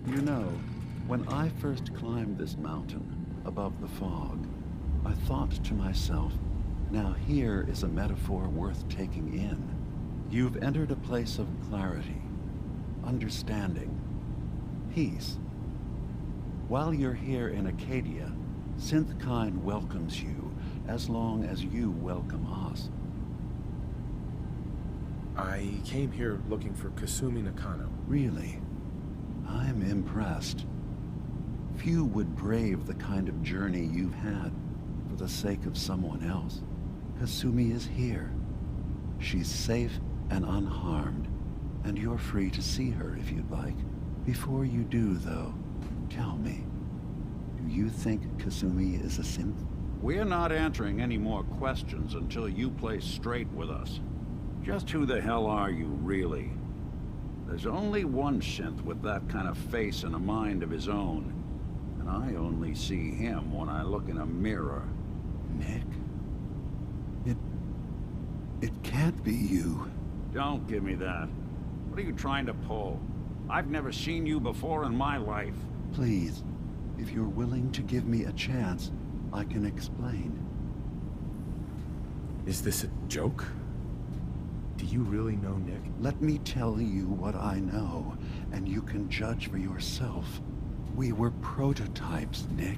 You know, when I first climbed this mountain above the fog, I thought to myself, now here is a metaphor worth taking in. You've entered a place of clarity, understanding, peace. While you're here in Acadia, Synthkind welcomes you as long as you welcome us. I came here looking for Kasumi Nakano. Really, I'm impressed. Few would brave the kind of journey you've had for the sake of someone else. Kasumi is here. She's safe and unharmed, and you're free to see her if you'd like. Before you do, though, tell me, do you think Kasumi is a synth? We're not answering any more questions until you play straight with us. Just who the hell are you, really? There's only one synth with that kind of face and a mind of his own, and I only see him when I look in a mirror. Nick? It can't be you. Don't give me that. What are you trying to pull? I've never seen you before in my life. Please, if you're willing to give me a chance, I can explain. Is this a joke? Do you really know Nick? Let me tell you what I know, and you can judge for yourself. We were prototypes, Nick.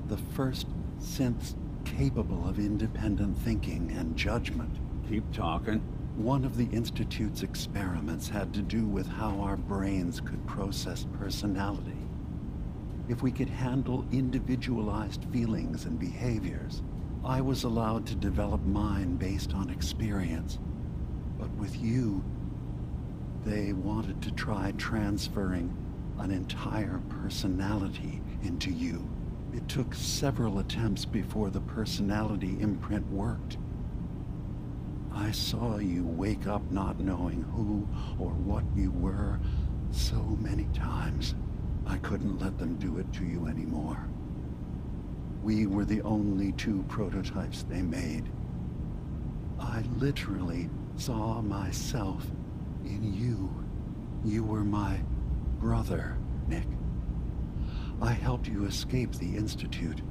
The first synths capable of independent thinking and judgment. Keep talking. One of the Institute's experiments had to do with how our brains could process personality. If we could handle individualized feelings and behaviors, I was allowed to develop mine based on experience. But with you, they wanted to try transferring an entire personality into you. It took several attempts before the personality imprint worked. I saw you wake up not knowing who or what you were so many times. I couldn't let them do it to you anymore. We were the only two prototypes they made. I literally saw myself in you. You were my brother, Nick. I helped you escape the Institute.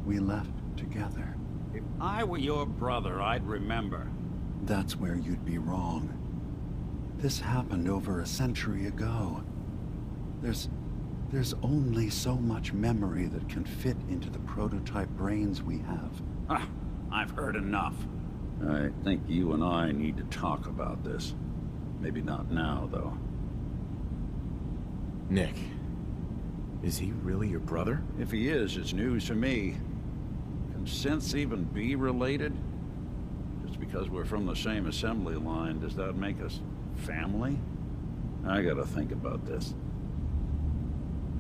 We left together. If I were your brother, I'd remember. That's where you'd be wrong. This happened over a century ago. There's only so much memory that can fit into the prototype brains we have. Ah, I've heard enough. I think you and I need to talk about this. Maybe not now, though. Nick, is he really your brother? If he is, it's news to me. Can synths even be related? Just because we're from the same assembly line, does that make us family? I gotta think about this.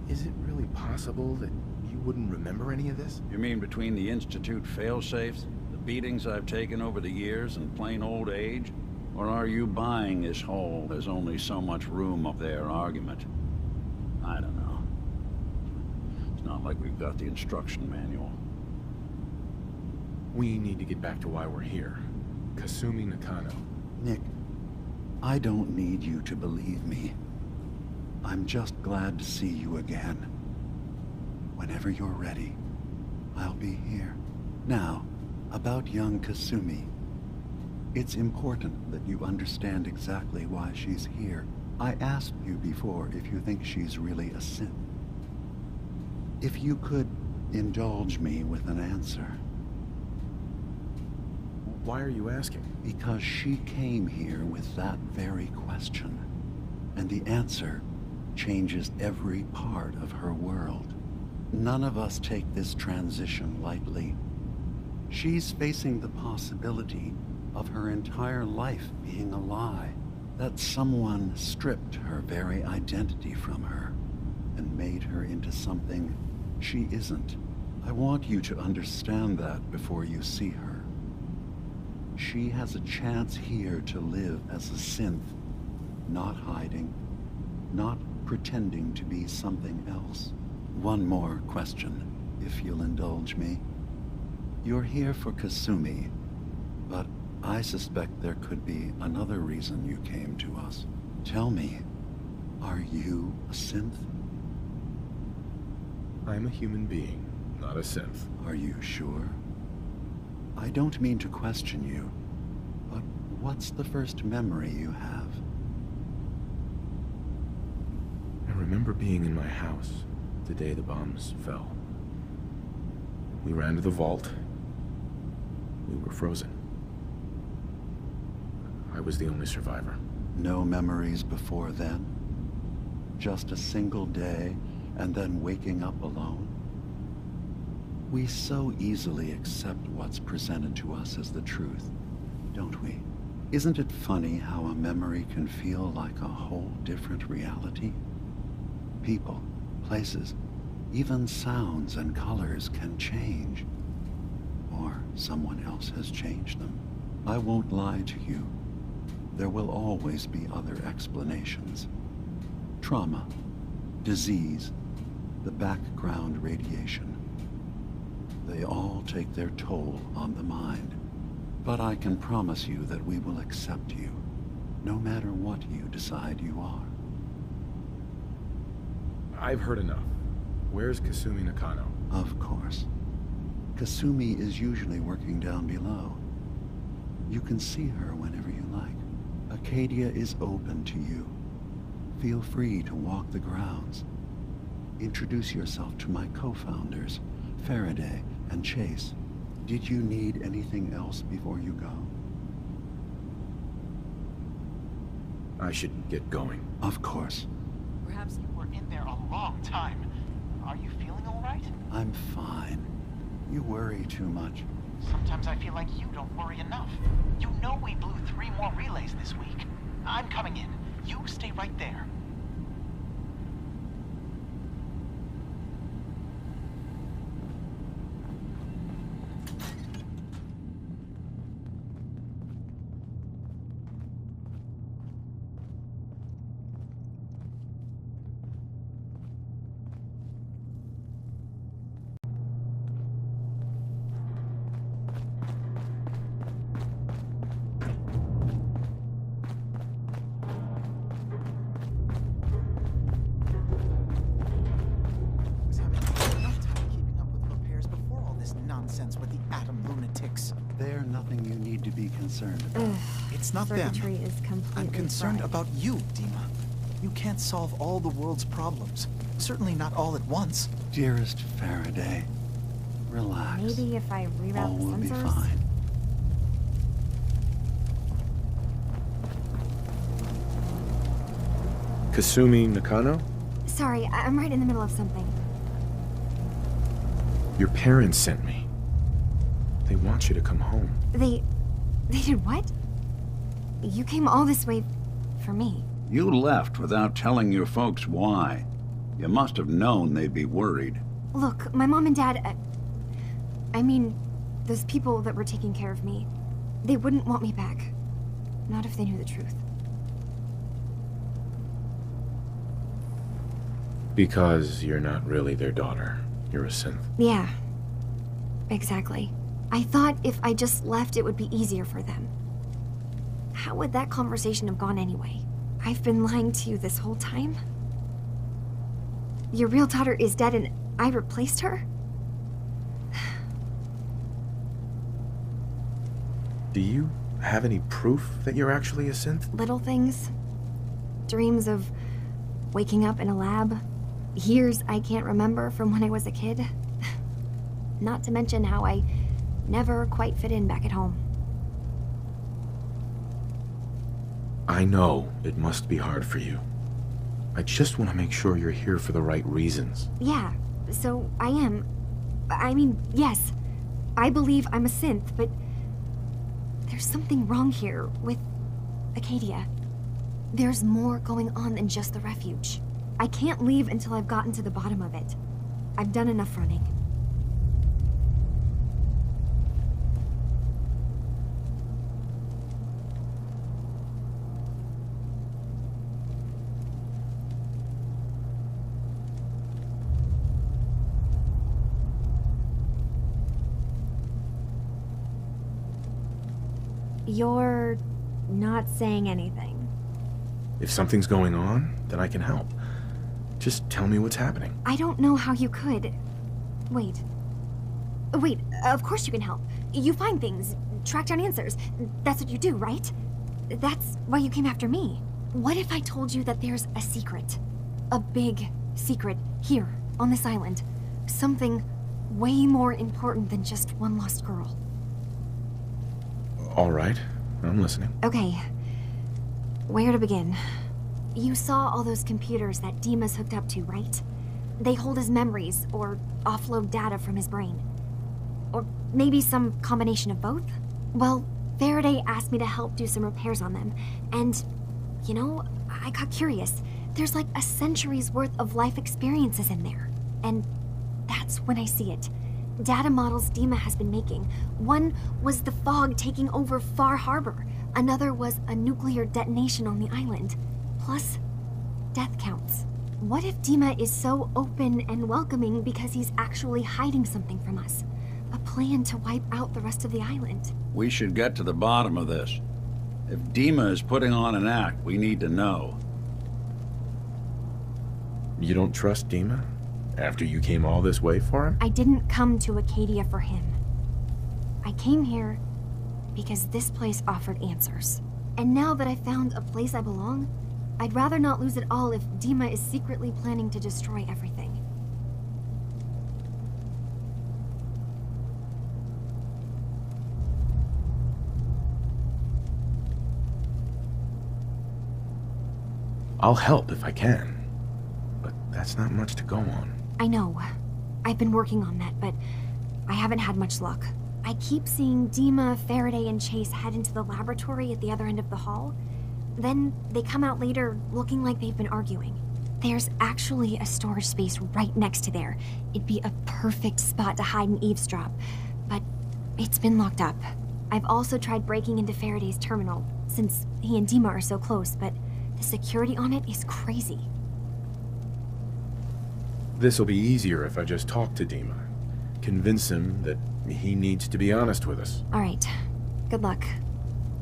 Is it really possible that you wouldn't remember any of this? You mean between the Institute failsafes, the beatings I've taken over the years, and plain old age? Or are you buying this whole "there's only so much room up there" argument? I don't know. It's not like we've got the instruction manual. We need to get back to why we're here. Kasumi Nakano. Nick, I don't need you to believe me. I'm just glad to see you again. Whenever you're ready, I'll be here. Now, about young Kasumi. It's important that you understand exactly why she's here. I asked you before if you think she's really a synth. If you could indulge me with an answer. Why are you asking? Because she came here with that very question. And the answer changes every part of her world. None of us take this transition lightly. She's facing the possibility of her entire life being a lie, that someone stripped her very identity from her and made her into something she isn't. I want you to understand that before you see her. She has a chance here to live as a synth, not hiding, not pretending to be something else. One more question, if you'll indulge me. You're here for Kasumi, but I suspect there could be another reason you came to us. Tell me, are Are you a synth? I'm a human being, not a synth. Are you sure? I don't mean to question you, but what's the first memory you have? I remember being in my house the day the bombs fell. We ran to the vault. We were frozen. I was the only survivor. No memories before then? Just a single day, and then waking up alone? We so easily accept what's presented to us as the truth, don't we? Isn't it funny how a memory can feel like a whole different reality? People, places, even sounds and colors can change. Or someone else has changed them. I won't lie to you. There will always be other explanations. Trauma, disease, the background radiation. They all take their toll on the mind. But I can promise you that we will accept you, no matter what you decide you are. I've heard enough. Where's Kasumi Nakano? Of course. Kasumi is usually working down below. You can see her whenever you like. Acadia is open to you. Feel free to walk the grounds. Introduce yourself to my co-founders, Faraday and Chase. Did you need anything else before you go? I should get going. Of course. Perhaps you were in there a long time. Are you feeling all right? I'm fine. You worry too much. Sometimes I feel like you don't worry enough. You know we blew 3 more relays this week. I'm coming in. You stay right there. Nonsense with the atom lunatics. They're nothing you need to be concerned about. It's not them. Circuitry is completely I'm concerned fried. about you, Dima. You can't solve all the world's problems. Certainly not all at once. Dearest Faraday, relax. Maybe if I All reroute will the be sensors? fine. Kasumi Nakano? Sorry, I'm right in the middle of something. Your parents sent me. They want you to come home. They did what? You came all this way for me. You left without telling your folks why. You must have known they'd be worried. Look, my mom and dad, I mean, those people that were taking care of me, they wouldn't want me back. Not if they knew the truth. Because you're not really their daughter. You're a synth. Yeah, exactly. I thought if I just left, it would be easier for them. How would that conversation have gone anyway? I've been lying to you this whole time? Your real daughter is dead and I replaced her? Do you have any proof that you're actually a synth? Little things. Dreams of waking up in a lab. Years I can't remember from when I was a kid. Not to mention how I never quite fit in back at home. I know it must be hard for you. I just want to make sure you're here for the right reasons. Yeah, so I am. I mean, yes, I believe I'm a synth, but there's something wrong here with Acadia. There's more going on than just the refuge. I can't leave until I've gotten to the bottom of it. I've done enough running. You're not saying anything. If something's going on, then I can help. Just tell me what's happening. I don't know how you could. Wait. Wait, of course you can help. You find things, track down answers. That's what you do, right? That's why you came after me. What if I told you that there's a secret? A big secret here, on this island. Something way more important than just one lost girl. All right, I'm listening. Okay. Where to begin? You saw all those computers that Dima's hooked up to, right? They hold his memories, or offload data from his brain. Or maybe some combination of both? Well, Faraday asked me to help do some repairs on them, and, you know, I got curious. There's like a century's worth of life experiences in there. And that's when I see it. Data models Dima has been making. One was the fog taking over Far Harbor. Another was a nuclear detonation on the island. Plus, death counts. What if Dima is so open and welcoming because he's actually hiding something from us? A plan to wipe out the rest of the island. We should get to the bottom of this. If Dima is putting on an act, we need to know. You don't trust Dima? After you came all this way for him? I didn't come to Acadia for him. I came here because this place offered answers. And now that I found a place I belong, I'd rather not lose it all if Dima is secretly planning to destroy everything. I'll help if I can. But that's not much to go on. I know. I've been working on that, but I haven't had much luck. I keep seeing Dima, Faraday, and Chase head into the laboratory at the other end of the hall. Then they come out later looking like they've been arguing. There's actually a storage space right next to there. It'd be a perfect spot to hide and eavesdrop, but it's been locked up. I've also tried breaking into Faraday's terminal, since he and Dima are so close, but the security on it is crazy. This'll be easier if I just talk to Dima. Convince him that he needs to be honest with us. All right. Good luck.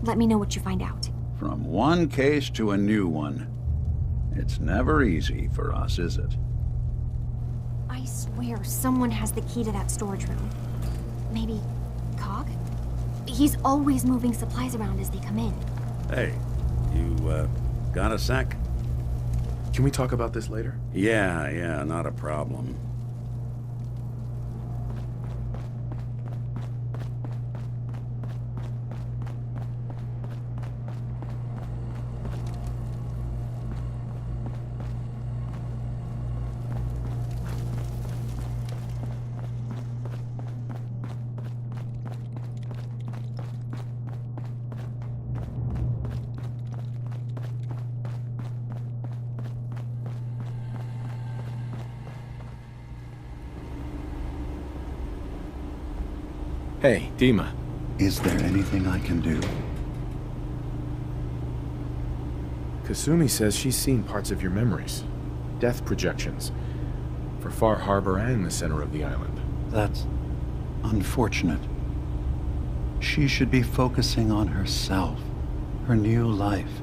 Let me know what you find out. From one case to a new one. It's never easy for us, is it? I swear someone has the key to that storage room. Maybe Cog? He's always moving supplies around as they come in. Hey, you, got a sec? Can we talk about this later? Yeah, not a problem. Hey, Dima. Is there anything I can do? Kasumi says she's seen parts of your memories. Death projections. For Far Harbor and the center of the island. That's unfortunate. She should be focusing on herself, her new life.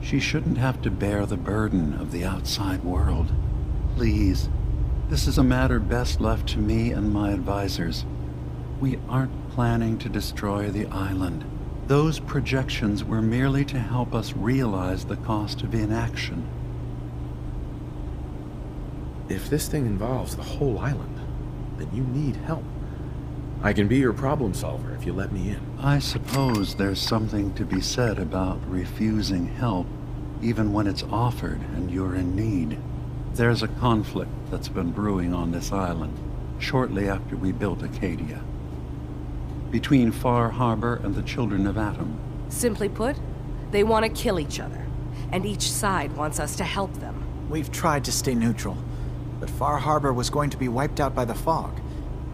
She shouldn't have to bear the burden of the outside world. Please, this is a matter best left to me and my advisors. We aren't planning to destroy the island. Those projections were merely to help us realize the cost of inaction. If this thing involves the whole island, then you need help. I can be your problem solver if you let me in. I suppose there's something to be said about refusing help, even when it's offered and you're in need. There's a conflict that's been brewing on this island, shortly after we built Acadia. Between Far Harbor and the Children of Atom. Simply put, they want to kill each other, and each side wants us to help them. We've tried to stay neutral, but Far Harbor was going to be wiped out by the fog,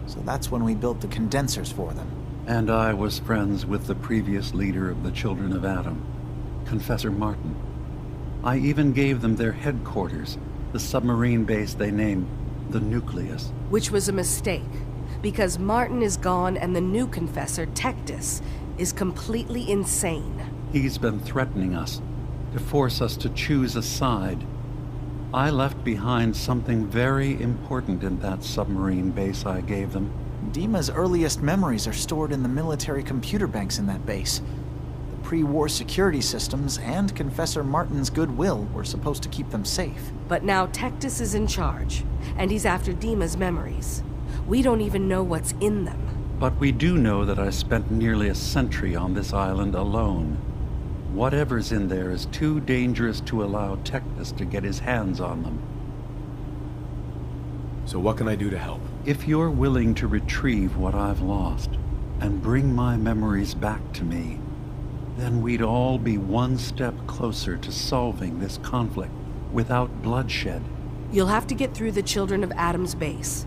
so that's when we built the condensers for them. And I was friends with the previous leader of the Children of Atom, Confessor Martin. I even gave them their headquarters, the submarine base they named the Nucleus. Which was a mistake, because Martin is gone and the new Confessor, Tectus, is completely insane. He's been threatening us, to force us to choose a side. I left behind something very important in that submarine base I gave them. Dima's earliest memories are stored in the military computer banks in that base. The pre-war security systems and Confessor Martin's goodwill were supposed to keep them safe. But now Tectus is in charge, and he's after Dima's memories. We don't even know what's in them. But we do know that I spent nearly a century on this island alone. Whatever's in there is too dangerous to allow Tectus to get his hands on them. So what can I do to help? If you're willing to retrieve what I've lost and bring my memories back to me, then we'd all be one step closer to solving this conflict without bloodshed. You'll have to get through the Children of Adam's base.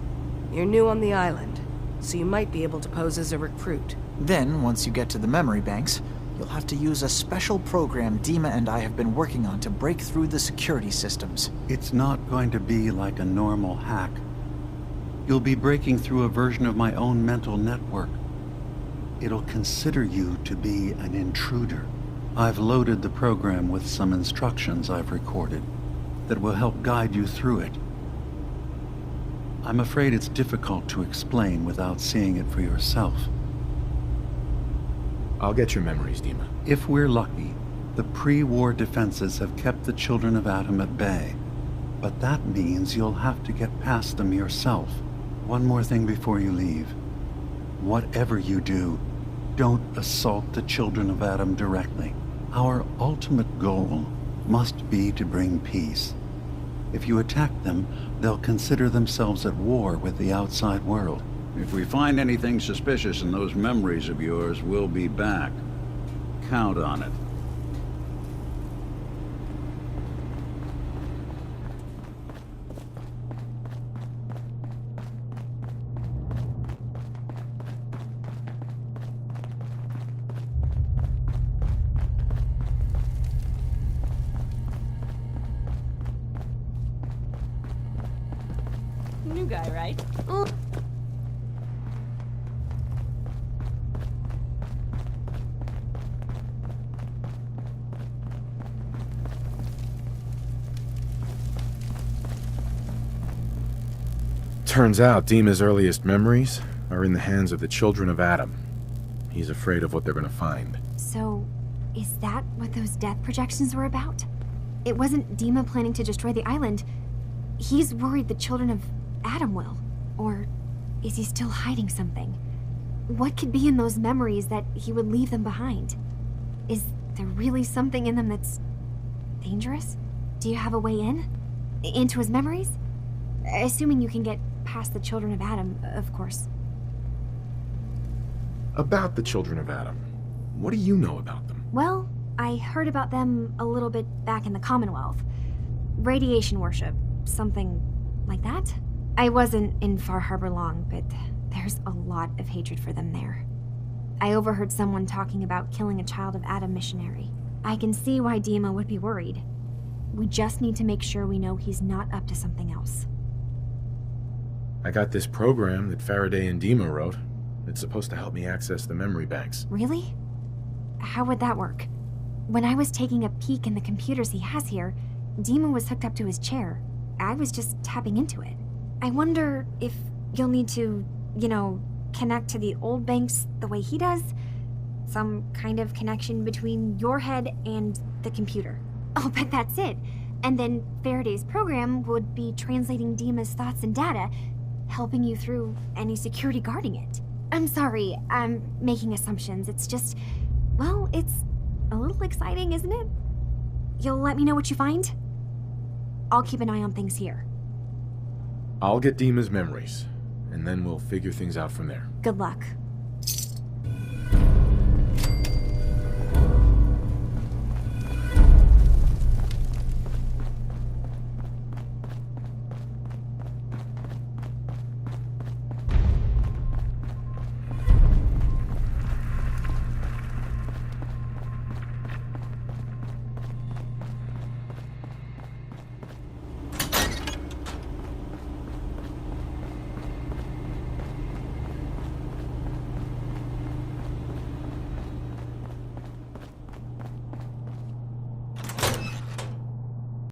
You're new on the island, so you might be able to pose as a recruit. Then, once you get to the memory banks, you'll have to use a special program Dima and I have been working on to break through the security systems. It's not going to be like a normal hack. You'll be breaking through a version of my own mental network. It'll consider you to be an intruder. I've loaded the program with some instructions I've recorded that will help guide you through it. I'm afraid it's difficult to explain without seeing it for yourself. I'll get your memories, Dima. If we're lucky, the pre-war defenses have kept the Children of Adam at bay. But that means you'll have to get past them yourself. One more thing before you leave. Whatever you do, don't assault the Children of Adam directly. Our ultimate goal must be to bring peace. If you attack them, they'll consider themselves at war with the outside world. If we find anything suspicious in those memories of yours, we'll be back. Count on it. New guy, right? Turns out Dima's earliest memories are in the hands of the Children of Adam. He's afraid of what they're gonna find. So, is that what those death projections were about? It wasn't Dima planning to destroy the island. He's worried the Children of Adam will. Or is he still hiding something? What could be in those memories that he would leave them behind? Is there really something in them that's dangerous? Do you have a way in? Into his memories? Assuming you can get past the Children of Adam, of course. About the Children of Adam, what do you know about them? Well, I heard about them a little bit back in the Commonwealth. Radiation worship, something like that. I wasn't in Far Harbor long, but there's a lot of hatred for them there. I overheard someone talking about killing a Child of Adam missionary. I can see why Dima would be worried. We just need to make sure we know he's not up to something else. I got this program that Faraday and Dima wrote. It's supposed to help me access the memory banks. Really? How would that work? When I was taking a peek in the computers he has here, Dima was hooked up to his chair. I was just tapping into it. I wonder if you'll need to, connect to the old banks the way he does? Some kind of connection between your head and the computer. I'll bet that's it. And then Faraday's program would be translating Dima's thoughts and data, helping you through any security guarding it. I'm sorry, I'm making assumptions. It's just, well, it's a little exciting, isn't it? You'll let me know what you find? I'll keep an eye on things here. I'll get Dima's memories, and then we'll figure things out from there. Good luck.